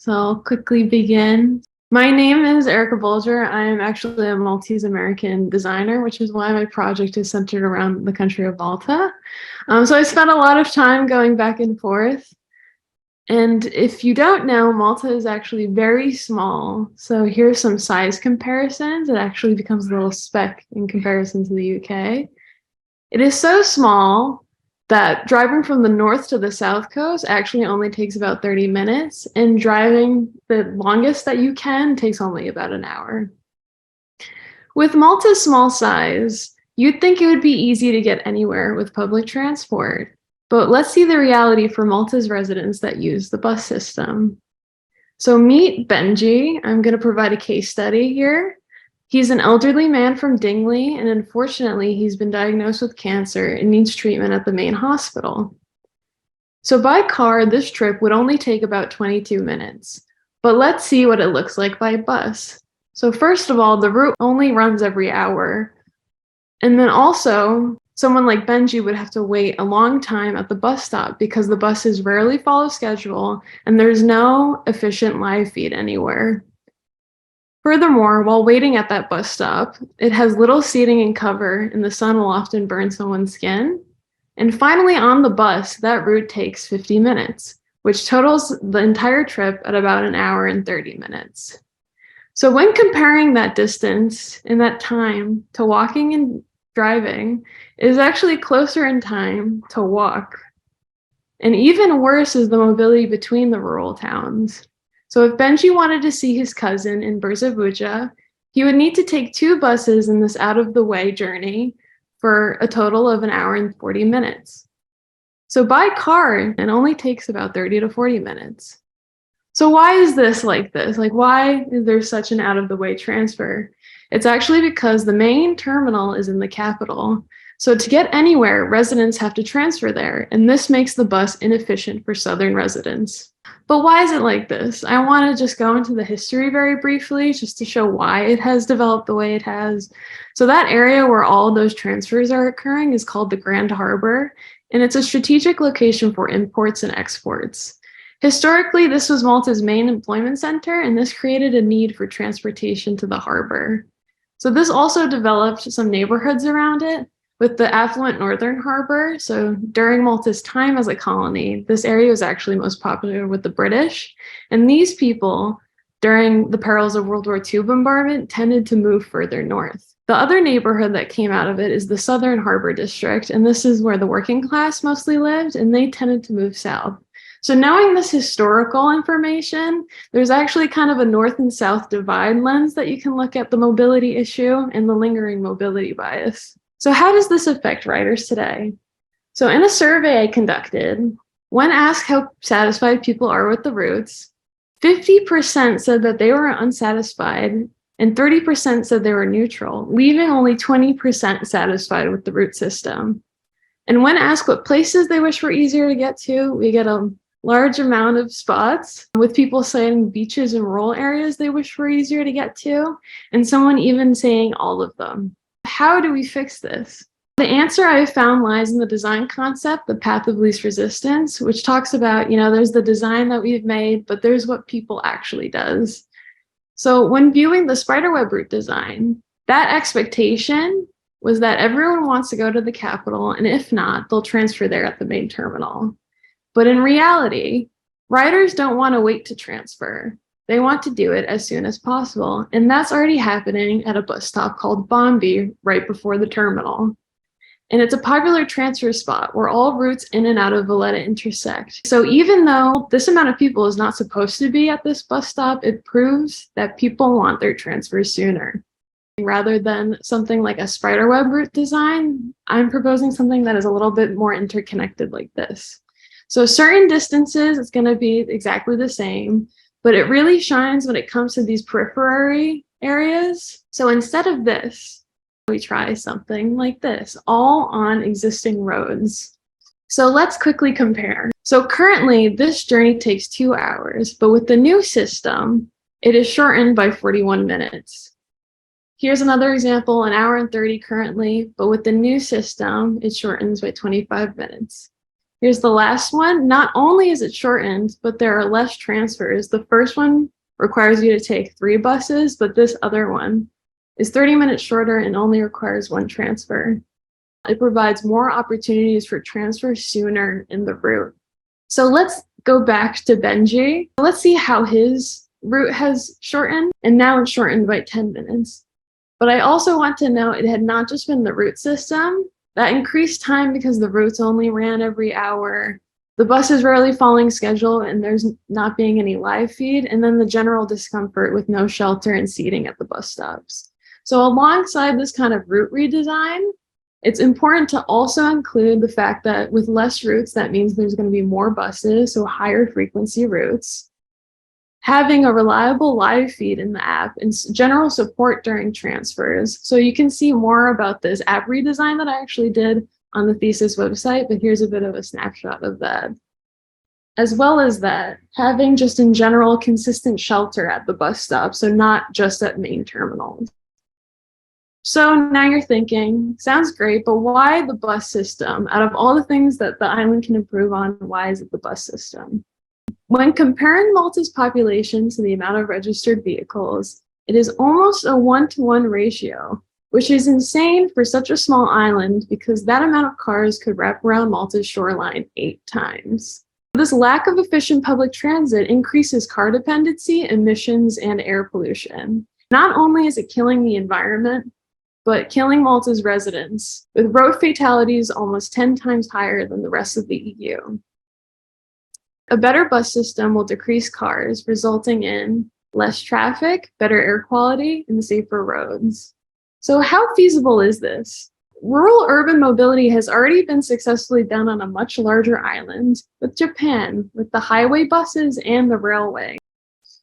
So I'll quickly begin. My name is Erica Bulger. I am actually a Maltese American designer, which is why my project is centered around the country of Malta. So I spent a lot of time going back and forth. And if you don't know, Malta is actually very small. So here's some size comparisons. It actually becomes a little speck in comparison to the UK. It is so small that driving from the north to the south coast actually only takes about 30 minutes, and driving the longest that you can takes only about an hour. With Malta's small size, you'd think it would be easy to get anywhere with public transport, but let's see the reality for Malta's residents that use the bus system. So meet Benji. I'm going to provide a case study here. He's an elderly man from Dingley, and unfortunately, he's been diagnosed with cancer and needs treatment at the main hospital. So by car, this trip would only take about 22 minutes. But let's see what it looks like by bus. So first of all, the route only runs every hour. And then also, someone like Benji would have to wait a long time at the bus stop because the buses rarely follow schedule and there's no efficient live feed anywhere. Furthermore, while waiting at that bus stop, it has little seating and cover, and the sun will often burn someone's skin. And finally, on the bus, that route takes 50 minutes, which totals the entire trip at about an hour and 30 minutes. So when comparing that distance and that time to walking and driving, it is actually closer in time to walk. And even worse is the mobility between the rural towns. So if Benji wanted to see his cousin in Berzabuja, he would need to take 2 buses in this out-of-the-way journey for a total of an hour and 40 minutes. So by car, it only takes about 30 to 40 minutes. So why is this like this? Like, why is there such an out-of-the-way transfer? It's actually because the main terminal is in the capital. So to get anywhere, residents have to transfer there, and this makes the bus inefficient for southern residents. But why is it like this? I want to just go into the history very briefly, just to show why it has developed the way it has. So that area where all those transfers are occurring is called the Grand Harbor, and it's a strategic location for imports and exports. Historically, this was Malta's main employment center, and this created a need for transportation to the harbor. So this also developed some neighborhoods around it, with the affluent northern harbor. So during Malta's time as a colony, this area was actually most popular with the British. And these people, during the perils of World War II bombardment, tended to move further north. The other neighborhood that came out of it is the Southern Harbor District, and this is where the working class mostly lived, and they tended to move south. So knowing this historical information, there's actually kind of a north and south divide lens that you can look at the mobility issue and the lingering mobility bias. So how does this affect riders today? So in a survey I conducted, when asked how satisfied people are with the routes, 50% said that they were unsatisfied and 30% said they were neutral, leaving only 20% satisfied with the route system. And when asked what places they wish were easier to get to, we get a large amount of spots, with people saying beaches and rural areas they wish were easier to get to, and someone even saying all of them. How do we fix this? The answer I found lies in the design concept, the path of least resistance, which talks about, there's the design that we've made, but there's what people actually does. So when viewing the spiderweb route design, that expectation was that everyone wants to go to the capital, and if not, they'll transfer there at the main terminal. But in reality, riders don't want to wait to transfer. They want to do it as soon as possible, and that's already happening at a bus stop called Bombi right before the terminal. And it's a popular transfer spot where all routes in and out of Valletta intersect. So even though this amount of people is not supposed to be at this bus stop, it proves that people want their transfers sooner. Rather than something like a spiderweb route design, I'm proposing something that is a little bit more interconnected like this. So certain distances, it's going to be exactly the same, but it really shines when it comes to these periphery areas. So instead of this, we try something like this, all on existing roads. So let's quickly compare. So currently, this journey takes 2 hours, but with the new system, it is shortened by 41 minutes. Here's another example, an hour and 30 currently, but with the new system, it shortens by 25 minutes. Here's the last one. Not only is it shortened, but there are less transfers. The first one requires you to take 3 buses, but this other one is 30 minutes shorter and only requires 1 transfer. It provides more opportunities for transfer sooner in the route. So let's go back to Benji. Let's see how his route has shortened, and now it's shortened by 10 minutes. But I also want to note it had not just been the route system that increased time because the routes only ran every hour. The bus is rarely following schedule and there's not being any live feed, and then the general discomfort with no shelter and seating at the bus stops. So alongside this kind of route redesign, it's important to also include the fact that with less routes, that means there's going to be more buses, so higher frequency routes. Having a reliable live feed in the app and general support during transfers. So you can see more about this app redesign that I actually did on the thesis website, but here's a bit of a snapshot of that. As well as that, having just in general consistent shelter at the bus stop, so not just at main terminals. So now you're thinking, sounds great, but why the bus system? Out of all the things that the island can improve on, why is it the bus system? When comparing Malta's population to the amount of registered vehicles, it is almost a 1-to-1 ratio, which is insane for such a small island because that amount of cars could wrap around Malta's shoreline 8 times. This lack of efficient public transit increases car dependency, emissions, and air pollution. Not only is it killing the environment, but killing Malta's residents, with road fatalities almost 10 times higher than the rest of the EU. A better bus system will decrease cars, resulting in less traffic, better air quality, and safer roads. So how feasible is this? Rural-urban mobility has already been successfully done on a much larger island, with Japan, with the highway buses and the railway.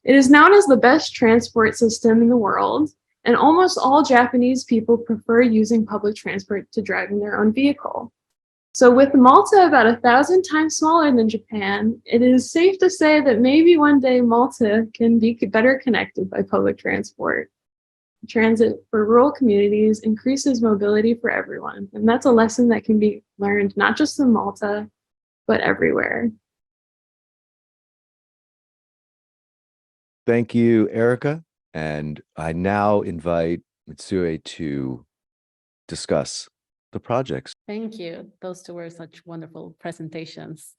It is known as the best transport system in the world, and almost all Japanese people prefer using public transport to driving their own vehicle. So with Malta about 1,000 times smaller than Japan, it is safe to say that maybe one day Malta can be better connected by public transport. Transit for rural communities increases mobility for everyone, and that's a lesson that can be learned not just in Malta, but everywhere. Thank you, Erica. And I now invite Mitsue to discuss the projects. Thank you. Those two were such wonderful presentations.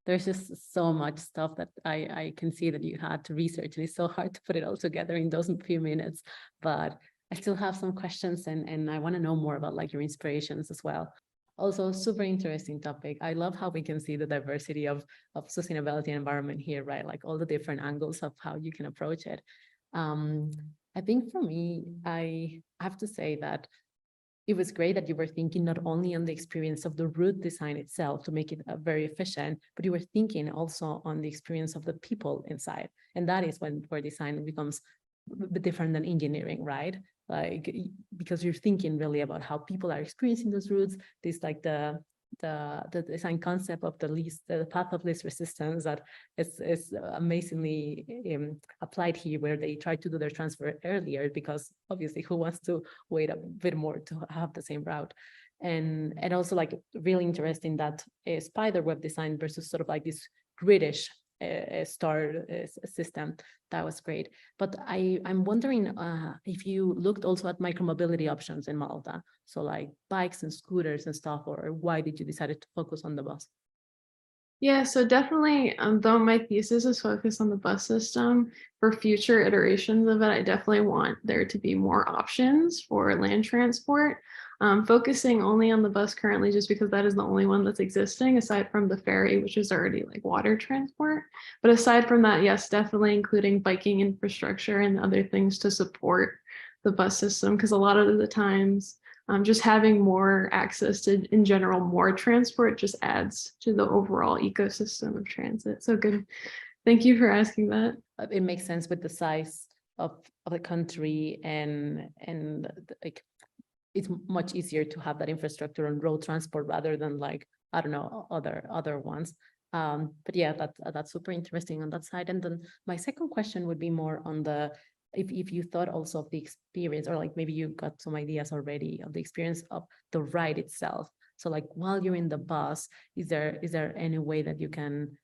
There's just so much stuff that I can see that you had to research, and it's so hard to put it all together in those few minutes. But I still have some questions, and I want to know more about like your inspirations as well. Also, super interesting topic. I love how we can see the diversity of sustainability and environment here, right? Like all the different angles of how you can approach it. I think for me, I have to say that it was great that you were thinking not only on the experience of the route design itself to make it very efficient, but you were thinking also on the experience of the people inside. And that is where design becomes a bit different than engineering, right? Like, because you're thinking really about how people are experiencing those routes, this like the design concept of the path of least resistance that is amazingly applied here, where they try to do their transfer earlier, because obviously who wants to wait a bit more to have the same route. And also like really interesting that spider web design versus sort of like this gridish star system. That was great. But I'm wondering if you looked also at micromobility options in Malta, so like bikes and scooters and stuff, or why did you decide to focus on the bus? Yeah, so definitely, though my thesis is focused on the bus system, for future iterations of it, I definitely want there to be more options for land transport. Focusing only on the bus currently just because that is the only one that's existing, aside from the ferry, which is already like water transport. But aside from that, yes, definitely including biking infrastructure and other things to support the bus system, because a lot of the times just having more access to, in general, more transport just adds to the overall ecosystem of transit. So good. Thank you for asking that. It makes sense with the size of the country, and like it's much easier to have that infrastructure on road transport rather than like, I don't know, other ones. But yeah, that's super interesting on that side. And then my second question would be more on the, if you thought also of the experience, or like maybe you got some ideas already of the experience of the ride itself. So like while you're in the bus, is there any way that you can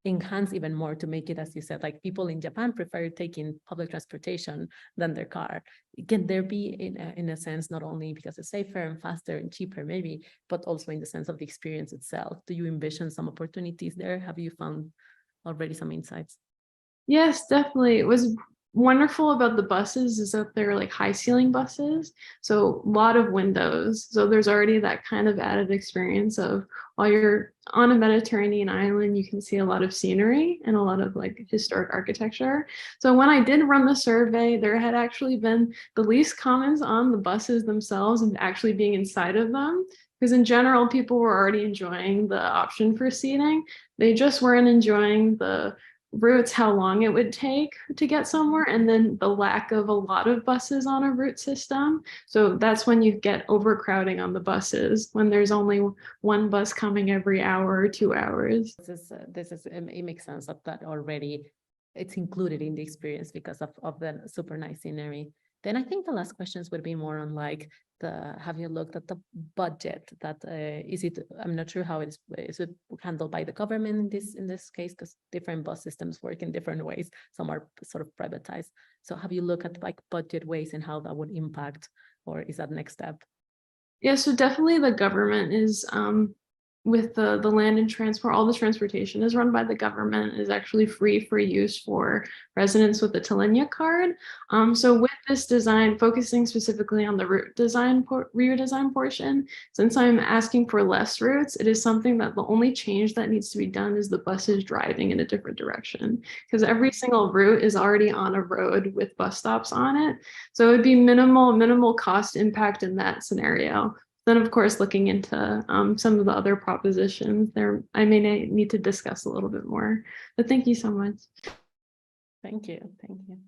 enhance even more to make it, as you said, like people in Japan prefer taking public transportation than their car? Can there be, in a sense, not only because it's safer and faster and cheaper maybe, but also in the sense of the experience itself? Do you envision some opportunities there? Have you found already some insights? Yes, definitely. It was wonderful about the buses is that they're like high ceiling buses. So a lot of windows. So there's already that kind of added experience of while you're on a Mediterranean island, you can see a lot of scenery and a lot of like historic architecture. So when I did run the survey, there had actually been the least comments on the buses themselves and actually being inside of them. Because in general, people were already enjoying the option for seating. They just weren't enjoying the routes, how long it would take to get somewhere, and then the lack of a lot of buses on a route system. So that's when you get overcrowding on the buses, when there's only one bus coming every hour or 2 hours. It makes sense that already it's included in the experience because of the super nice scenery. Then I think the last questions would be more on like have you looked at the budget that is it, I'm not sure how is it handled by the government in this case, because different bus systems work in different ways. Some are sort of privatized. So have you looked at like budget ways and how that would impact, or is that next step? Yeah, so definitely the government is with the land and transport, all the transportation is run by the government, is actually free for use for residents with the Talenya card. So with this design, focusing specifically on the route design portion, since I'm asking for less routes, it is something that the only change that needs to be done is the buses driving in a different direction, because every single route is already on a road with bus stops on it. So it would be minimal cost impact in that scenario. Then, of course, looking into some of the other propositions there, I may need to discuss a little bit more. But thank you so much. Thank you. Thank you.